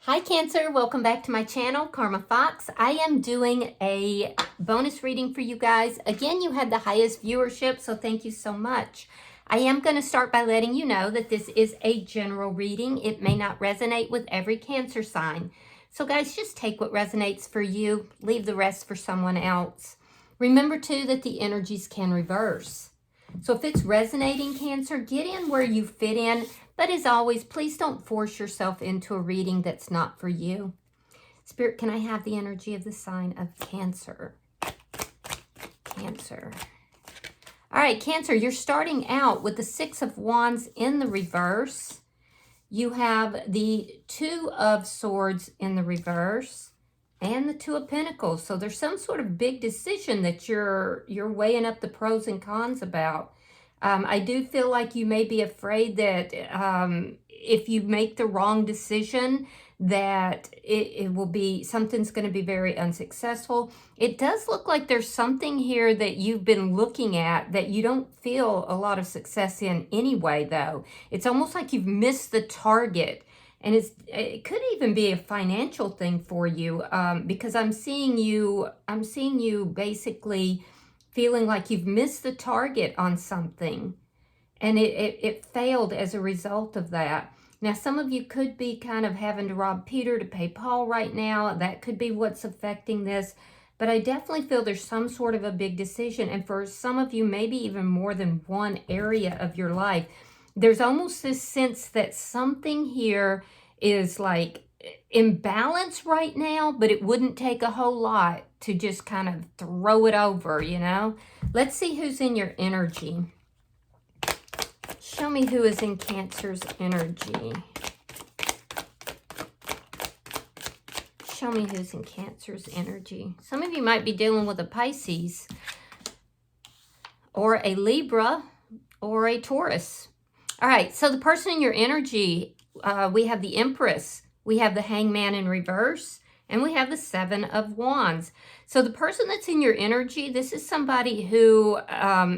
Hi Cancer, welcome back to my channel, Karma Fox. I am doing a bonus reading for you guys. Again, you had the highest viewership, so thank you so much. I am going to start by letting you know that this is a general reading. It may not resonate with every Cancer sign. So guys, just take what resonates for you, leave the rest for someone else. Remember too that the energies can reverse. So if it's resonating, Cancer, get in where you fit in. But as always, please don't force yourself into a reading that's not for you. Spirit, can I have the energy of the sign of Cancer? Cancer. All right, Cancer, you're starting out with the Six of Wands in the reverse. You have the Two of Swords in the reverse and the Two of Pentacles. So there's some sort of big decision that you're weighing up the pros and cons about. I do feel like you may be afraid that if you make the wrong decision, that it will be, something's going to be very unsuccessful. It does look like there's something here that you've been looking at that you don't feel a lot of success in anyway, though. It's almost like you've missed the target. And it could even be a financial thing for you because I'm seeing you basically feeling like you've missed the target on something and it failed as a result of that. Now, some of you could be kind of having to rob Peter to pay Paul right now. That could be what's affecting this. But I definitely feel there's some sort of a big decision. And for some of you, maybe even more than one area of your life, there's almost this sense that something here is like imbalance right now, but it wouldn't take a whole lot to just kind of throw it over, you know. Let's see who's in your energy. Show me who is in Cancer's energy. Show me who's in Cancer's energy. Some of you might be dealing with a Pisces or a Libra or a Taurus. All right, so the person in your energy, we have the Empress, we have the Hangman in reverse, and we have the Seven of Wands. So the person that's in your energy, this is somebody who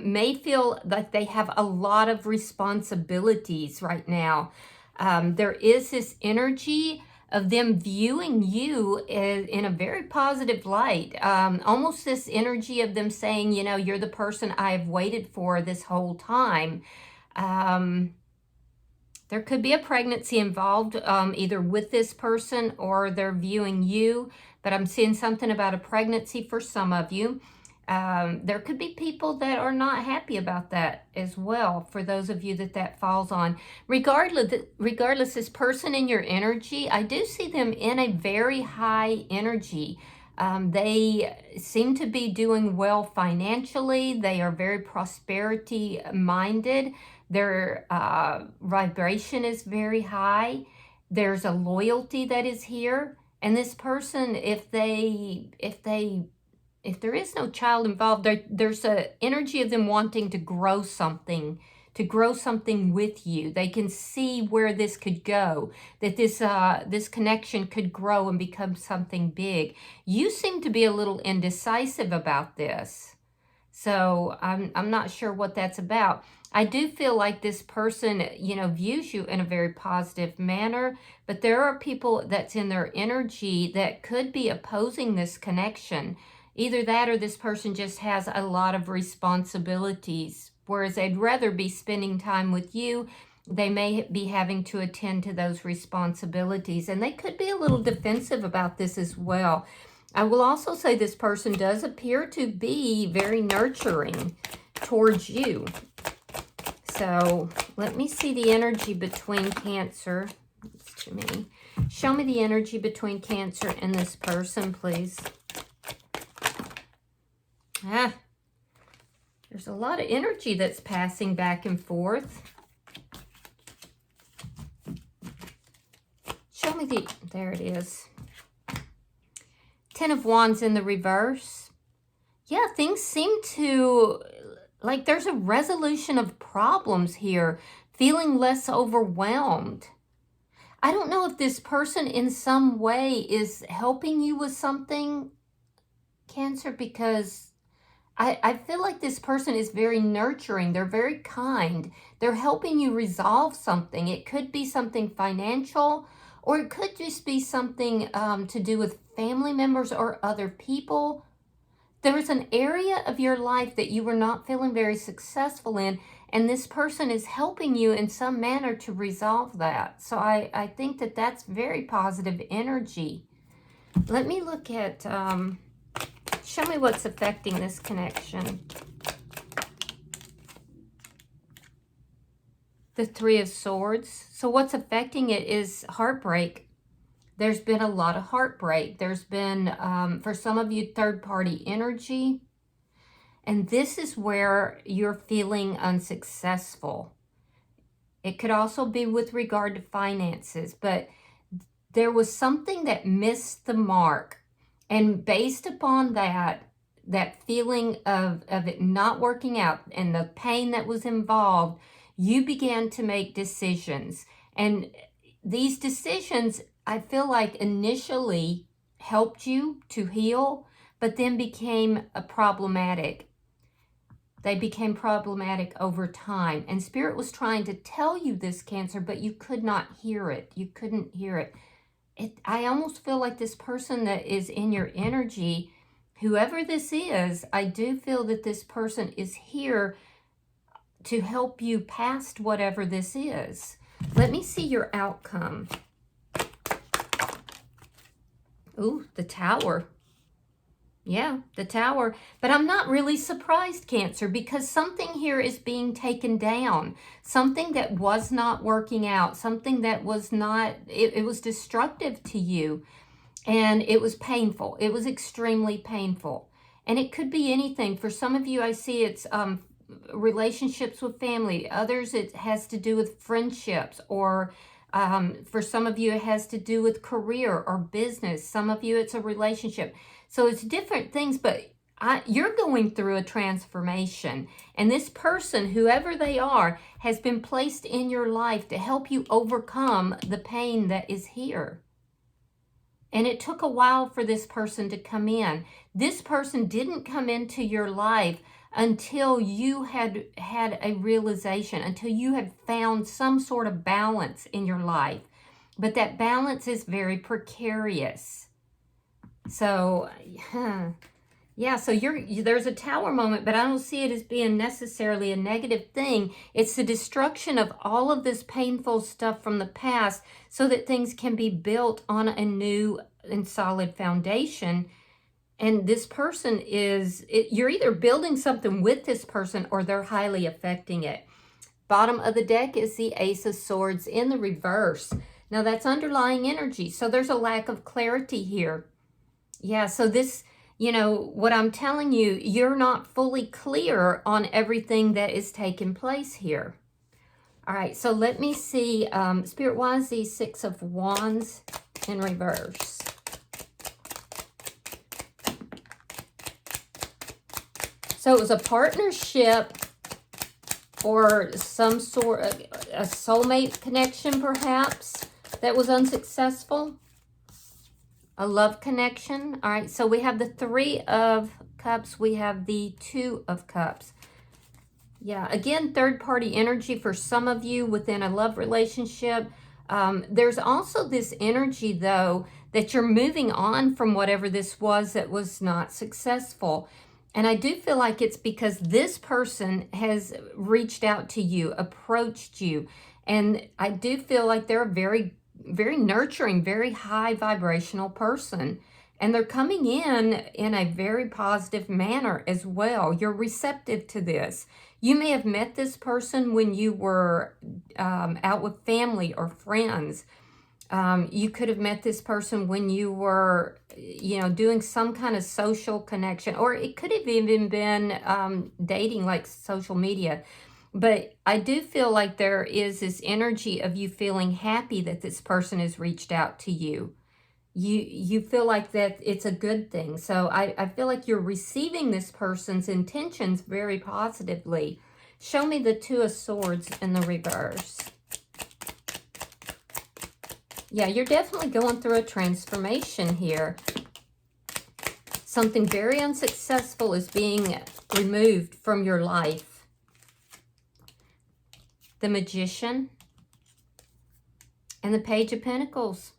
may feel like they have a lot of responsibilities right now. There is this energy of them viewing you in a very positive light. Almost this energy of them saying, you know, you're the person I've waited for this whole time. There could be a pregnancy involved, either with this person or they're viewing you, but I'm seeing something about a pregnancy for some of you. There could be people that are not happy about that as well, for those of you that falls on. Regardless, this person in your energy, I do see them in a very high energy. They seem to be doing well financially. They are very prosperity minded. Their vibration is very high. There's a loyalty that is here. And this person, if there is no child involved, there's an energy of them wanting to grow something with you. They can see where this could go, that this connection could grow and become something big. You seem to be a little indecisive about this. So I'm not sure what that's about. I do feel like this person, you know, views you in a very positive manner, but there are people that's in their energy that could be opposing this connection. Either that or this person just has a lot of responsibilities, whereas they'd rather be spending time with you. They may be having to attend to those responsibilities, and they could be a little defensive about this as well. I will also say this person does appear to be very nurturing towards you. So let me see the energy between Cancer. That's too many. Show me the energy between Cancer and this person, please. There's a lot of energy that's passing back and forth. Show me there it is. Ten of Wands in the reverse. Yeah, things seem to, like there's a resolution of problems here, feeling less overwhelmed. I don't know if this person in some way is helping you with something, Cancer, because I feel like this person is very nurturing. They're very kind. They're helping you resolve something. It could be something financial, Or it could just be something to do with family members or other people. There was an area of your life that you were not feeling very successful in, and this person is helping you in some manner to resolve that. So I think that that's very positive energy. Let me look at, show me what's affecting this connection. The Three of Swords. So what's affecting it is heartbreak. There's been a lot of heartbreak. There's been, for some of you, third-party energy. And this is where you're feeling unsuccessful. It could also be with regard to finances, but there was something that missed the mark. And based upon that feeling of it not working out and the pain that was involved, you began to make decisions. And these decisions, I feel like, initially helped you to heal, but then became problematic. They became problematic over time. And Spirit was trying to tell you this, Cancer, but you could not hear it. You couldn't hear it. I almost feel like this person that is in your energy, whoever this is, I do feel that this person is here to help you past whatever this is. Let me see your outcome. Ooh, the Tower. Yeah, the Tower. But I'm not really surprised, Cancer, because something here is being taken down. Something that was not working out. Something that was not, it was destructive to you. And it was painful. It was extremely painful. And it could be anything. For some of you, I see it's relationships with family. Others, it has to do with friendships, or for some of you, it has to do with career or business. Some of you, it's a relationship. So it's different things, but you're going through a transformation. And this person, whoever they are, has been placed in your life to help you overcome the pain that is here. And it took a while for this person to come in. This person didn't come into your life until you had a realization, until you had found some sort of balance in your life. But that balance is very precarious. So, yeah, so there's a Tower moment, but I don't see it as being necessarily a negative thing. It's the destruction of all of this painful stuff from the past so that things can be built on a new and solid foundation. And this person you're either building something with this person or they're highly affecting it. Bottom of the deck is the Ace of Swords in the reverse. Now that's underlying energy. So there's a lack of clarity here. Yeah, so this, what I'm telling you, you're not fully clear on everything that is taking place here. All right, so let me see. Spirit, why is the Six of Wands in reverse? So it was a partnership or some sort of a soulmate connection, perhaps, that was unsuccessful. A love connection. All right, so we have the Three of Cups. We have the Two of Cups. Yeah, again, third-party energy for some of you within a love relationship. There's also this energy, though, that you're moving on from whatever this was that was not successful. And I do feel like it's because this person has reached out to you, approached you. And I do feel like they're a very nurturing, very high vibrational person. And they're coming in a very positive manner as well. You're receptive to this. You may have met this person when you were out with family or friends. You could have met this person when you were, doing some kind of social connection. Or it could have even been dating, like social media. But I do feel like there is this energy of you feeling happy that this person has reached out to you. You feel like that it's a good thing. So I feel like you're receiving this person's intentions very positively. Show me the Two of Swords in the reverse. Yeah, you're definitely going through a transformation here. Something very unsuccessful is being removed from your life. The Magician and the Page of Pentacles.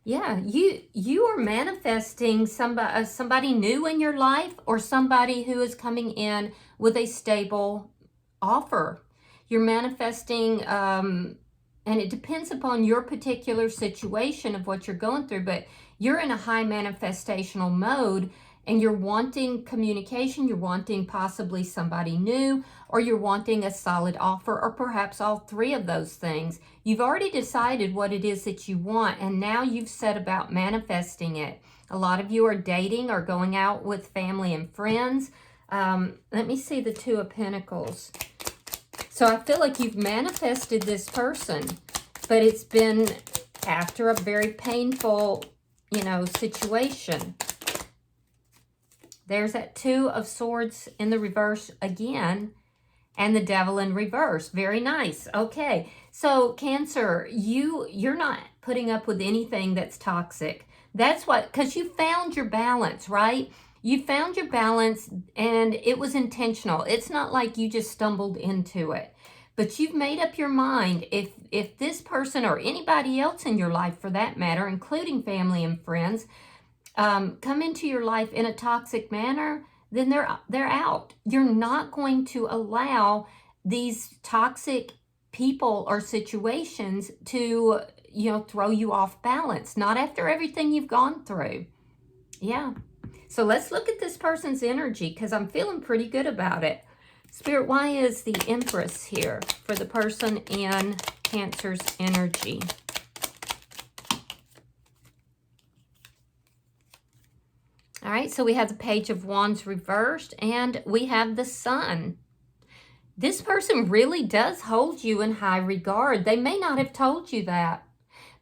Yeah, you are manifesting somebody new in your life, or somebody who is coming in with a stable offer. You're manifesting, and it depends upon your particular situation of what you're going through, but you're in a high manifestational mode, and you're wanting communication, you're wanting possibly somebody new, or you're wanting a solid offer, or perhaps all three of those things. You've already decided what it is that you want, and now you've set about manifesting it. A lot of you are dating or going out with family and friends. Let me see the Two of Pentacles. So I feel like you've manifested this person, but it's been after a very painful, situation. There's that Two of Swords in the reverse again, and the Devil in reverse. Very nice. Okay, so Cancer, you're not putting up with anything that's toxic. That's what, because you found your balance, right? You found your balance, and it was intentional. It's not like you just stumbled into it. But you've made up your mind. If this person, or anybody else in your life for that matter, including family and friends, come into your life in a toxic manner, then they're out. You're not going to allow these toxic people or situations to, throw you off balance. Not after everything you've gone through. Yeah. So let's look at this person's energy, because I'm feeling pretty good about it. Spirit, why is the Empress here for the person in Cancer's energy? All right, so we have the Page of Wands reversed, and we have the Sun. This person really does hold you in high regard. They may not have told you that.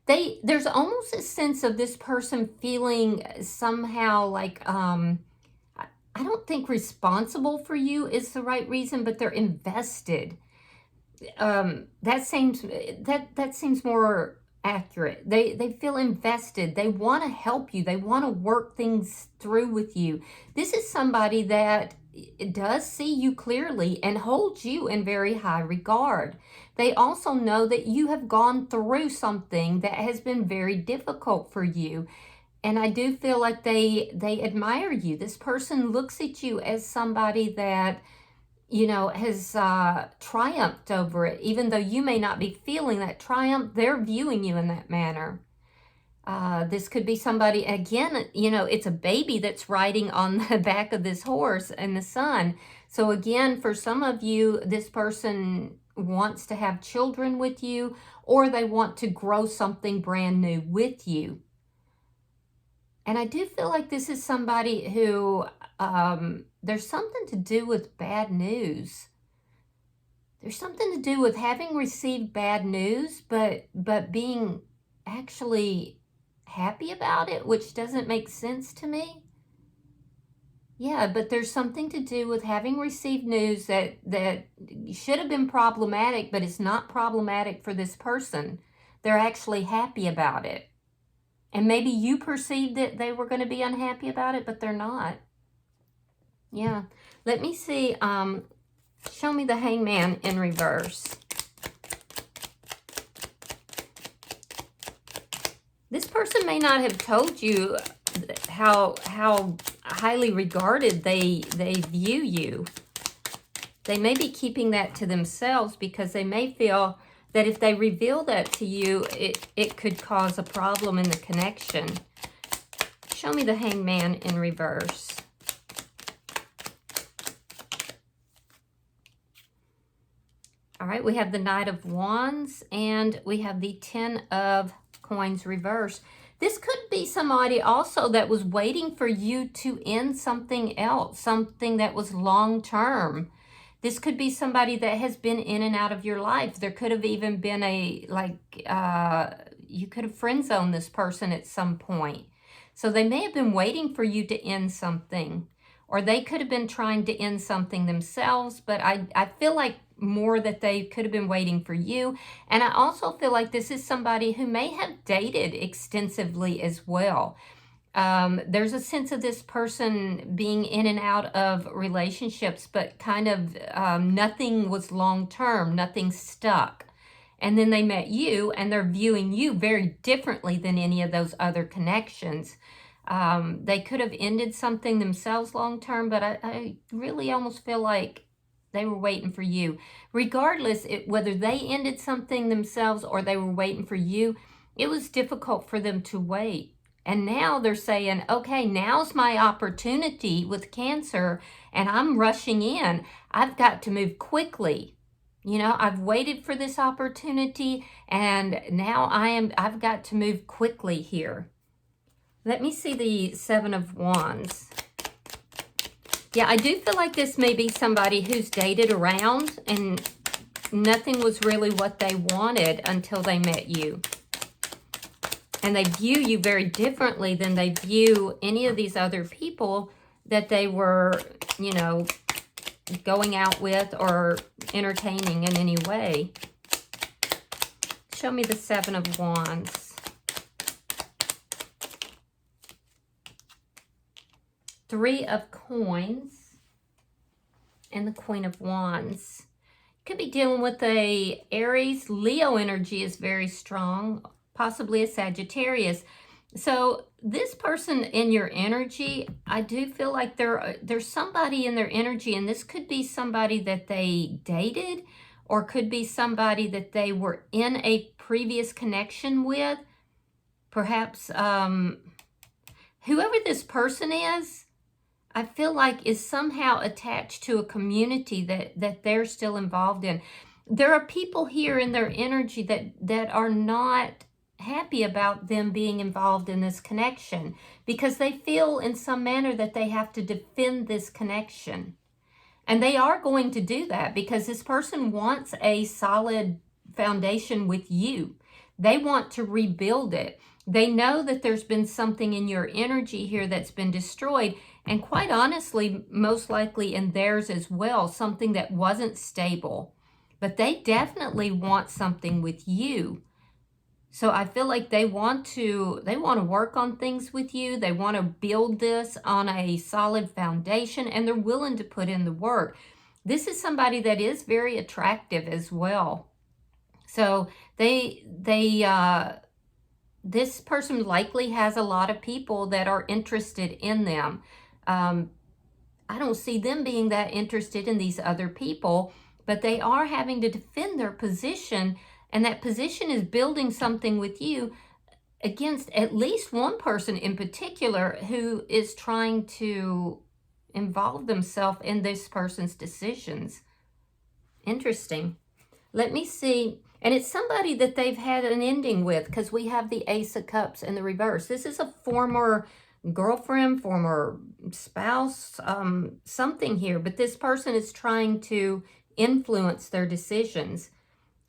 There's almost a sense of this person feeling somehow like, I don't think responsible for you is the right reason, but they're invested. That seems more accurate. They feel invested. They want to help you. They want to work things through with you. This is somebody that does see you clearly and holds you in very high regard. They also know that you have gone through something that has been very difficult for you. And I do feel like they admire you. This person looks at you as somebody that, has triumphed over it. Even though you may not be feeling that triumph, they're viewing you in that manner. This could be somebody, again, it's a baby that's riding on the back of this horse in the sun. So again, for some of you, this person wants to have children with you, or they want to grow something brand new with you. And I do feel like this is somebody who, there's something to do with bad news. There's something to do with having received bad news, but being actually happy about it, which doesn't make sense to me. Yeah, but there's something to do with having received news that should have been problematic, but it's not problematic for this person. They're actually happy about it. And maybe you perceived that they were going to be unhappy about it, but they're not. Yeah. Let me see. Show me the Hangman in reverse. This person may not have told you how highly regarded they view you. They may be keeping that to themselves, because they may feel that if they reveal that to you, it could cause a problem in the connection. Show me the Hangman in reverse. All right, we have the Knight of Wands, and we have the Ten of Coins reverse. This could be somebody also that was waiting for you to end something else, something that was long-term. This could be somebody that has been in and out of your life. There could have even been you could have friend zoned this person at some point. So they may have been waiting for you to end something, or they could have been trying to end something themselves, but I feel like more that they could have been waiting for you. And I also feel like this is somebody who may have dated extensively as well. There's a sense of this person being in and out of relationships, but kind of nothing was long-term, nothing stuck. and then they met you, and they're viewing you very differently than any of those other connections. They could have ended something themselves long term, but I really almost feel like they were waiting for you. Regardless, whether they ended something themselves or they were waiting for you, it was difficult for them to wait. And now they're saying, okay, now's my opportunity with Cancer, and I'm rushing in. I've got to move quickly. You know, I've waited for this opportunity, and now I've got to move quickly here. Let me see the Seven of Wands. Yeah, I do feel like this may be somebody who's dated around and nothing was really what they wanted until they met you. And they view you very differently than they view any of these other people that they were, you know, going out with or entertaining in any way. Show me the Seven of Wands. Three of Coins and the Queen of Wands. Could be dealing with a Aries. Leo energy is very strong, possibly a Sagittarius. So this person in your energy, I do feel like there's somebody in their energy, and this could be somebody that they dated, or could be somebody that they were in a previous connection with. Perhaps whoever this person is, I feel like is somehow attached to a community that they're still involved in. There are people here in their energy that are not happy about them being involved in this connection because they feel in some manner that they have to defend this connection. And they are going to do that because this person wants a solid foundation with you. They want to rebuild it. They know that there's been something in your energy here that's been destroyed, and quite honestly, most likely in theirs as well, something that wasn't stable. But they definitely want something with you. So I feel like they want to work on things with you. They want to build this on a solid foundation, and they're willing to put in the work. This is somebody that is very attractive as well. So this person likely has a lot of people that are interested in them. I don't see them being that interested in these other people, but they are having to defend their position, and that position is building something with you against at least one person in particular who is trying to involve themselves in this person's decisions. Interesting. Let me see. And it's somebody that they've had an ending with, because we have the Ace of Cups in the reverse. This is a former girlfriend, former spouse, something here. But this person is trying to influence their decisions.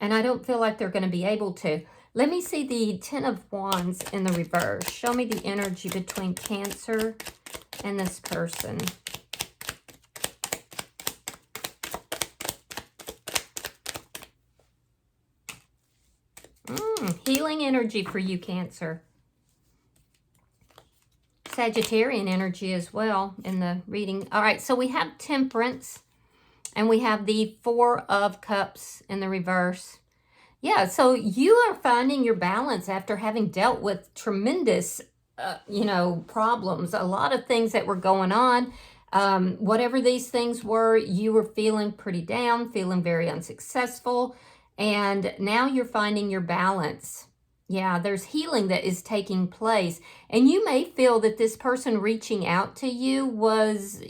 And I don't feel like they're going to be able to. Let me see the Ten of Wands in the reverse. Show me the energy between Cancer and this person. Healing energy for you, Cancer. Sagittarian energy as well in the reading. All right, so we have Temperance, and we have the Four of Cups in the reverse. Yeah, so you are finding your balance after having dealt with tremendous, problems. A lot of things that were going on. Whatever these things were, you were feeling pretty down, feeling very unsuccessful. And now you're finding your balance. Yeah, there's healing that is taking place. And you may feel that this person reaching out to you was,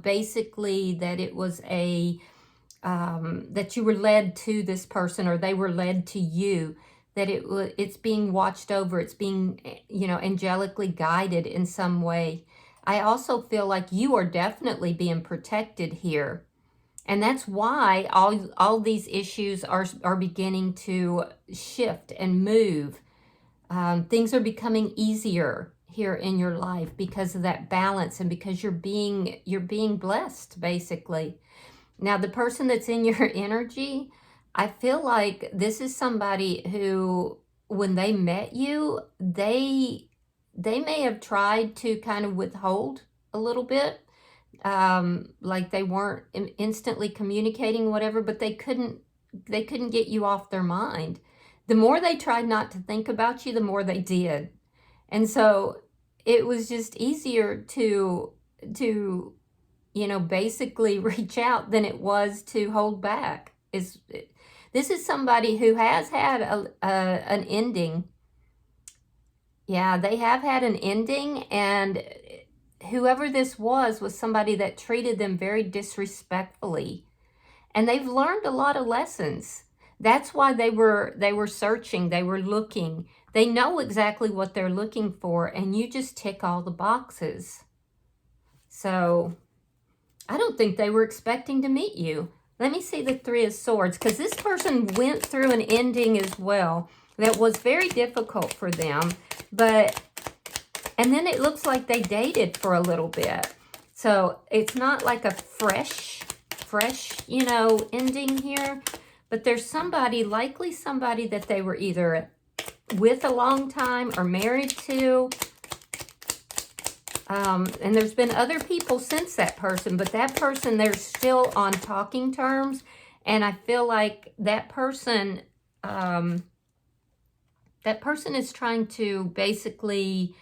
basically that it was that you were led to this person, or they were led to you, that it's being watched over. It's being, angelically guided in some way. I also feel like you are definitely being protected here. And that's why all these issues are beginning to shift and move. Things are becoming easier here in your life because of that balance, and because you're being blessed, basically. Now, the person that's in your energy, I feel like this is somebody who, when they met you, they may have tried to kind of withhold a little bit. Like they weren't instantly communicating whatever, but they couldn't get you off their mind. The more they tried not to think about you, the more they did. And so it was just easier to basically reach out than it was to hold back. This is somebody who has had an ending. Yeah, they have had an ending, and whoever this was somebody that treated them very disrespectfully. And they've learned a lot of lessons. That's why they were searching, they were looking. They know exactly what they're looking for, and you just tick all the boxes. So I don't think they were expecting to meet you. Let me see the Three of Swords, because this person went through an ending as well that was very difficult for them. And then it looks like they dated for a little bit. So it's not like a fresh, ending here. But there's somebody, likely somebody that they were either with a long time or married to. And there's been other people since that person, but that person, they're still on talking terms. And I feel like that person is trying to basically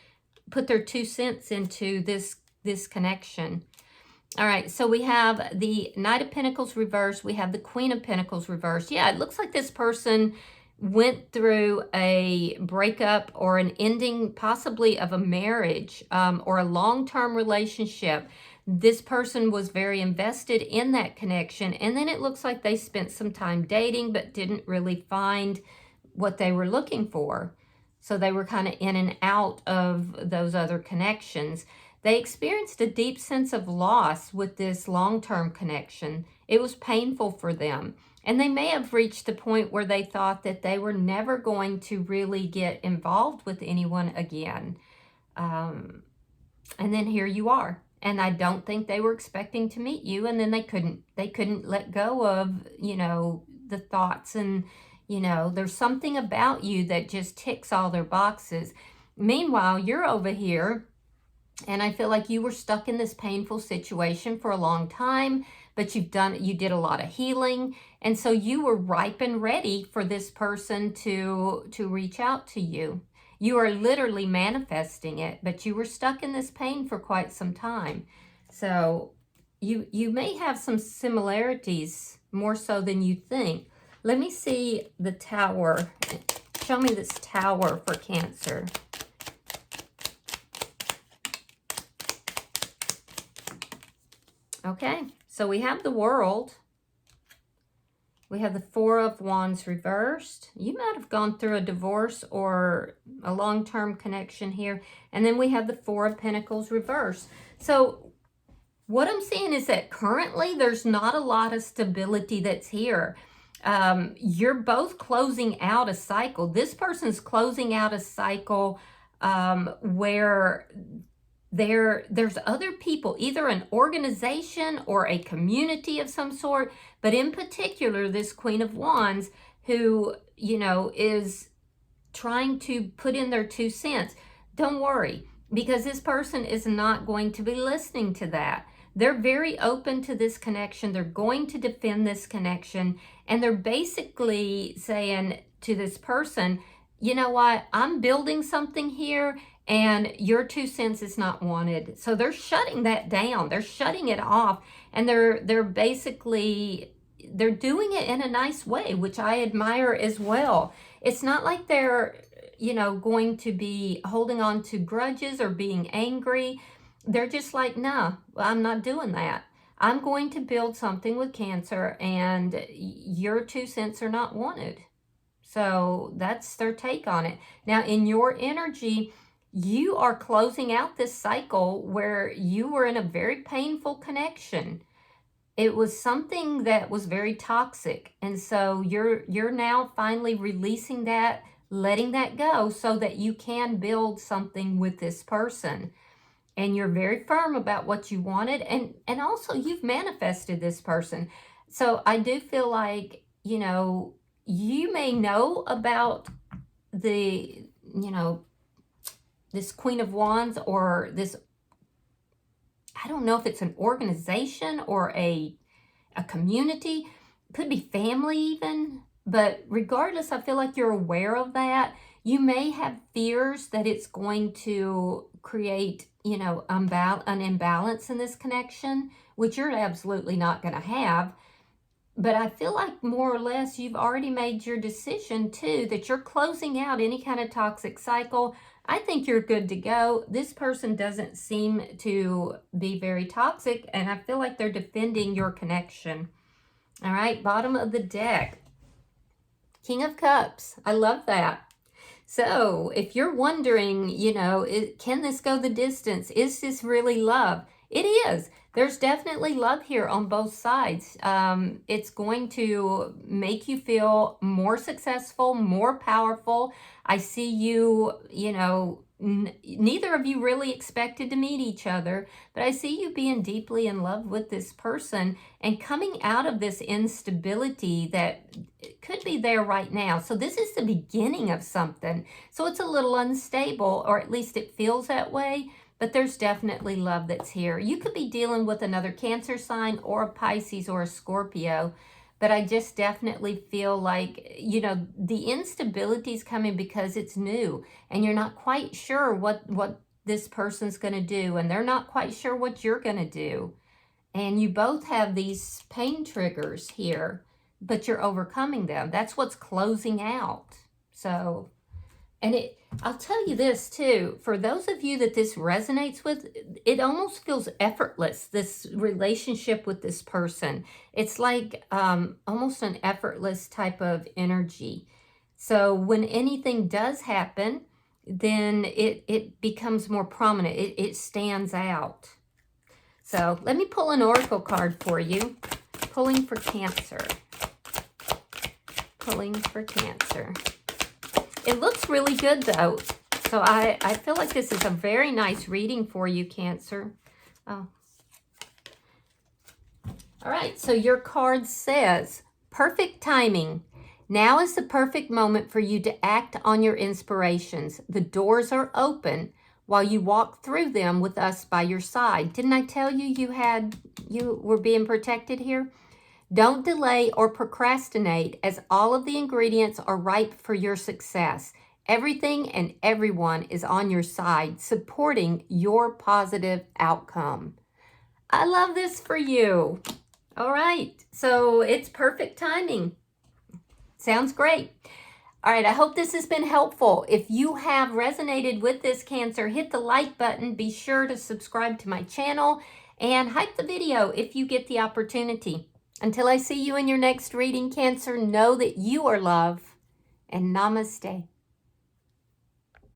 put their 2 cents into this connection. All right, so we have the Knight of Pentacles reversed. We have the Queen of Pentacles reversed. Yeah, it looks like this person went through a breakup or an ending, possibly of a marriage or a long-term relationship. This person was very invested in that connection, and then it looks like they spent some time dating but didn't really find what they were looking for. So they were kind of in and out of those other connections. They experienced a deep sense of loss with this long-term connection. It was painful for them. And they may have reached the point where they thought that they were never going to really get involved with anyone again. And then here you are. And I don't think they were expecting to meet you. And then they couldn't let go of, the thoughts. And, there's something about you that just ticks all their boxes. Meanwhile, you're over here. And I feel like you were stuck in this painful situation for a long time, but you did a lot of healing. And so you were ripe and ready for this person to reach out to you. You are literally manifesting it, but you were stuck in this pain for quite some time. So you may have some similarities more so than you think. Let me see the Tower. Show me this Tower for Cancer. Okay, so we have the World. We have the Four of Wands reversed. You might have gone through a divorce or a long-term connection here. And then we have the Four of Pentacles reversed. So what I'm seeing is that currently there's not a lot of stability that's here. You're both closing out a cycle. This person's closing out a cycle where there's other people, either an organization or a community of some sort, but in particular, this Queen of Wands who, is trying to put in their 2 cents. Don't worry, because this person is not going to be listening to that. They're very open to this connection. They're going to defend this connection, and they're basically saying to this person, you know what, I'm building something here, and your 2 cents is not wanted. So they're shutting that down. They're shutting it off. And they're basically, they're doing it in a nice way, which I admire as well. It's not like they're, going to be holding on to grudges or being angry. They're just like, no, I'm not doing that. I'm going to build something with Cancer, and your 2 cents are not wanted. So that's their take on it. Now, in your energy, you are closing out this cycle where you were in a very painful connection. It was something that was very toxic. And so you're now finally releasing that, letting that go so that you can build something with this person. And you're very firm about what you wanted. And also you've manifested this person. So I do feel like, you may know about the, this Queen of Wands, or this, I don't know if it's an organization or a community, could be family even, But regardless, I feel like you're aware of that. You may have fears that it's going to create, you know, an imbalance in this connection, which you're absolutely not going to have. But I feel like more or less you've already made your decision too, that you're closing out any kind of toxic cycle. I think you're good to go. This person doesn't seem to be very toxic, and I feel like they're defending your connection. All right, bottom of the deck. King of Cups. I love that. So if you're wondering, you know, can this go the distance? Is this really love? It is. There's definitely love here on both sides. It's going to make you feel more successful, more powerful. I see you, you know, neither of you really expected to meet each other, but I see you being deeply in love with this person and coming out of this instability that could be there right now. So this is the beginning of something. So it's a little unstable, or at least it feels that way, but there's definitely love that's here. You could be dealing with another Cancer sign or a Pisces or a Scorpio, but I just definitely feel like, you know, the instability is coming because it's new and you're not quite sure what this person's going to do, and they're not quite sure what you're going to do. And you both have these pain triggers here, but you're overcoming them. That's what's closing out. So, and I'll tell you this too, for those of you that this resonates with, it almost feels effortless, this relationship with this person. It's like almost an effortless type of energy. So when anything does happen, then it becomes more prominent. It stands out. So let me pull an oracle card for you. Pulling for Cancer. Pulling for Cancer. It looks really good though. So I feel like this is a very nice reading for you, Cancer. Oh. All right, so your card says, perfect timing. Now is the perfect moment for you to act on your inspirations. The doors are open while you walk through them with us by your side. Didn't I tell you you were being protected here? Don't delay or procrastinate, as all of the ingredients are ripe for your success. Everything and everyone is on your side, supporting your positive outcome. I love this for you. All right, so it's perfect timing. Sounds great. All right, I hope this has been helpful. If you have resonated with this, Cancer, hit the like button. Be sure to subscribe to my channel and hype the video if you get the opportunity. Until I see you in your next reading, Cancer, know that you are love, and namaste.